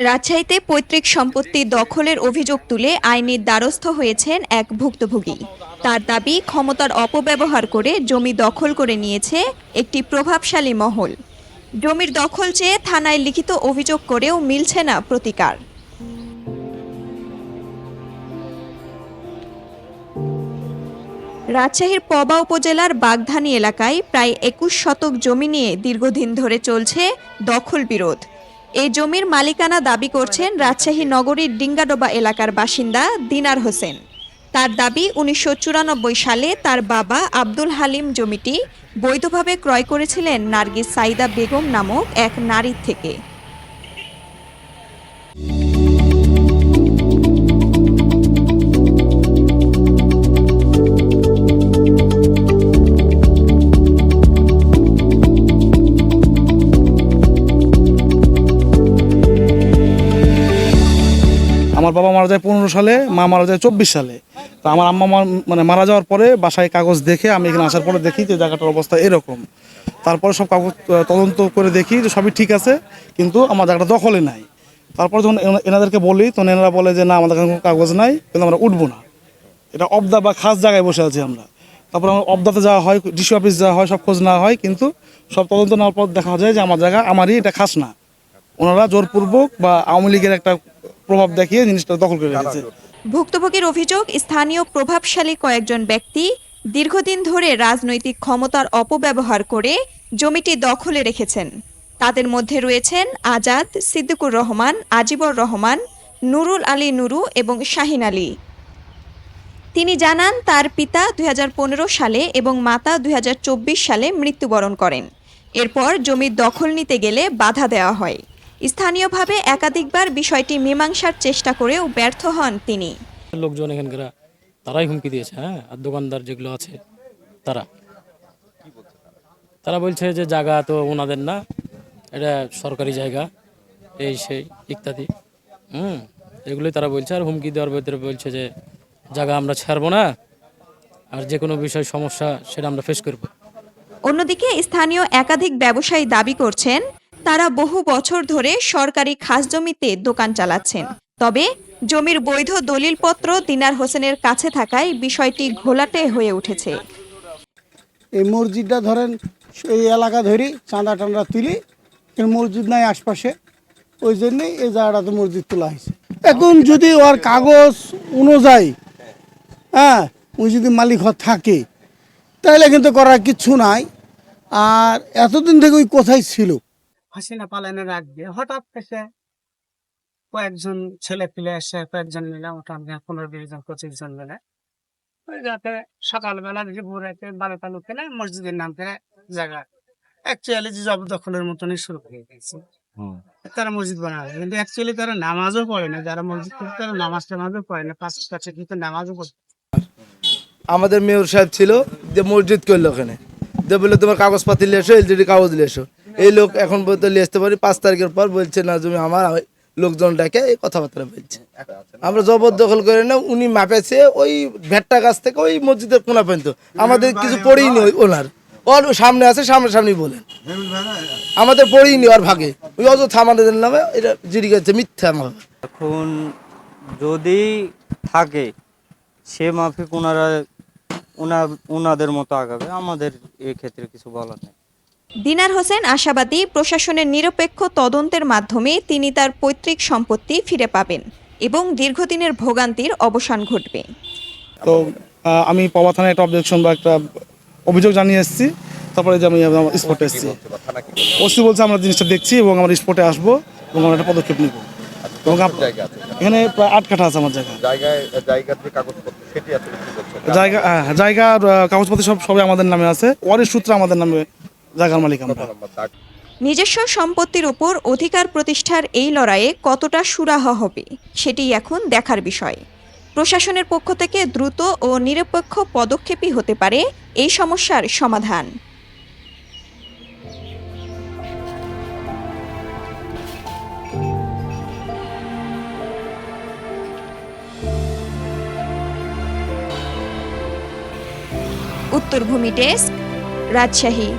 রাজশাহীতে পৈতৃক সম্পত্তি দখলের অভিযোগ তুলে আইনের দ্বারস্থ হয়েছেন এক ভুক্তভোগী। তার দাবি, ক্ষমতার অপব্যবহার করে জমি দখল করে নিয়েছে একটি প্রভাবশালী মহল। জমির দখল চেয়ে থানায় লিখিত অভিযোগ করেও মিলছে না প্রতিকার। রাজশাহীর পবা উপজেলার বাগধানী এলাকায় প্রায় ২১ শতক জমি নিয়ে দীর্ঘদিন ধরে চলছে দখল বিরোধ। এই জমির মালিকানা দাবি করছেন রাজশাহী নগরীর ডিঙ্গাডোবা এলাকার বাসিন্দা দিনার হোসেন। তার দাবি, ১৯৯৪ সালে তার বাবা আব্দুল হালিম জমিটি বৈধভাবে ক্রয় করেছিলেন নার্গিস সাইদা বেগম নামক এক নারীর থেকে। আমার বাবা মারা যায় ১৫ সালে, মা মারা যায় ২৪ সালে। তো আমার আম্মা মানে মারা যাওয়ার পরে বাসায় কাগজ দেখে আমি এখানে আসার পরে দেখি যে জায়গাটার অবস্থা এরকম। তারপরে সব কাগজ তদন্ত করে দেখি যে সবই ঠিক আছে, কিন্তু আমার জায়গাটা দখলে নাই। তারপর যখন এনাদেরকে বলি তখন এনারা বলে যে না, আমাদের কোনো কাগজ নাই, কিন্তু আমরা উঠবো না। এটা অবদা বা খাস জায়গায় বসে আছি আমরা। তারপর আমার অবদাতে যাওয়া হয়, ডিসি অফিস যাওয়া হয়, সব খোঁজ নেওয়া হয়, কিন্তু সব তদন্ত নেওয়ার পর দেখা যায় যে আমার জায়গা আমারই, এটা খাস না। ওনারা জোরপূর্বক বা আওয়ামী লীগের একটা প্রভাব দেখিয়ে জিনিসটা দখল করে রেখেছে। ভুক্তভোগীর অভিযোগ, স্থানীয় প্রভাবশালী কয়েকজন ব্যক্তি দীর্ঘদিন ধরে রাজনৈতিক ক্ষমতার অপব্যবহার করে জমিটি দখলে রেখেছেন। তাদের মধ্যে রয়েছেন আজাদ, সিদ্দিকুর রহমান, আজিবর রহমান, নুরুল আলী নুরু এবং শাহিন আলী। তিনি জানান, তার পিতা ২০১৫ সালে এবং মাতা ২০২৪ সালে মৃত্যুবরণ করেন। এরপর জমির দখল নিতে গেলে বাধা দেওয়া হয়। স্থানীয়ভাবে একাধিকবার বিষয়টি মীমাংসার চেষ্টা করেও ব্যর্থ হন তিনি। লোকজন এখানকার তারাই হুমকি দিয়েছে, আর দোকানদার যেগুলো আছে তারা বলছে যে জায়গা তো ওনাদের না, এটা সরকারি জায়গা, এই সেই ইত্যাদি এগুলোই তারা বলছে। আর হুমকি দেওয়ার ভিতরে বলছে যে জায়গা আমরা ছাড়বো না, আর যে কোনো বিষয় সমস্যা সেটা আমরা ফেস করব। অন্যদিকে স্থানীয় একাধিক ব্যবসায়ী দাবি করছেন, তারা বহু বছর ধরে সরকারি খাস জমিতে দোকান চালাচ্ছেন। তবে জমির বৈধ দলিলপত্র দিনার হোসেনের কাছে থাকায় বিষয়টি ঘোলাটে হয়ে উঠেছে। এই মসজিদটা ধরেন এই এলাকা ধরি চাঁদা টান্দা তুলি, মসজিদ নাই আশপাশে, ওই জন্যই এই জায়গাটাতে মসজিদ তোলা হয়েছে। এখন যদি ওর কাগজ অনুযায়ী ওই যদি মালিক থাকে তাহলে কিন্তু করার কিচ্ছু নাই। আর এতদিন থেকে ওই কোথায় ছিল, হাসিনা পালানোর আগে হঠাৎ এসে কয়েকজন ছেলে পিলে এসে কয়েকজন মিলে, মোটামুটি ১৫-২০ জন ২৫ জন মিলে, ওই যাতে সকালবেলা দেখি ভোরাতে ১২টা লোক এলে মসজিদের নাম করে জায়গা অ্যাকচুয়ালি যে জবরদখলের মতনই শুরু হয়ে গেছে। তারা মসজিদ বানাবে, কিন্তু অ্যাকচুয়ালি তারা নামাজও পড়ে না। যারা মসজিদ করে তারা নামাজ টামাজও পড়ে না, পাঁচ কাছে কিন্তু নামাজও পড়ে। আমাদের মেয়র সাহেব ছিল, যে মসজিদ করলো ওখানে, যে বললো তোমার কাগজপাতি নিয়ে এসো, এলজিডি কাগজ নিয়ে এসো। এই লোক এখন পর্যন্ত নিয়ে আসতে পারি, ৫ তারিখের পর বলছে না জমি আমার, লোকজন ডাকে এই কথাবার্তা বলছে। আমরা জবরদখল করে না, উনি মাপেছে ওই ভেট্টা গাছ থেকে ওই মসজিদের কোনা পর্যন্ত, আমাদের কিছু পড়েইনি। ওনার ওর সামনে আছে, সামনাসামনি বলেন, আমাদের পড়েইনি ওর ভাগে। ওই অযথা আমাদের নামে এটা জিডি গেছে, মিথ্যা। এখন যদি থাকে সে মাফিক ওনাদের মতো আগাবে, আমাদের এক্ষেত্রে কিছু বলার নেই। দিনার হোসেন আশাবাদী, প্রশাসনের নিরপেক্ষ তদন্তের মাধ্যমে তিনি তার পৈতৃক সম্পত্তি ফিরে পাবেন এবং দীর্ঘদিনের ভোগান্তির অবসান ঘটবে। তো আমি পবা থানায় একটা অবজেকশন বা একটা অভিযোগ জানিয়ে এসেছি। তারপরে যে আমি স্পটে এসেছি, ওসি বলছে আমরা জিনিসটা দেখছি এবং আমরা স্পটে আসবো এবং আমরা একটা পদক্ষেপ নিব। এখানে প্রায় ৮ কাঠা আছে আমার জায়গার কাগজপত্র সবই আমাদের নামে আছে। ওয়ারিশ সূত্রে আমাদের নামে জায়গার মালিক আমরা। নিজস্ব সম্পত্তির উপর অধিকার প্রতিষ্ঠার এই লড়াইয়ে কতটা সুরাহা হবে সেটি এখন দেখার বিষয়। প্রশাসনের পক্ষ থেকে দ্রুত ও নিরপেক্ষ পদক্ষেপই হতে পারে এই সমস্যার সমাধান। উত্তরভূমি ডেস্ক, রাজশাহী।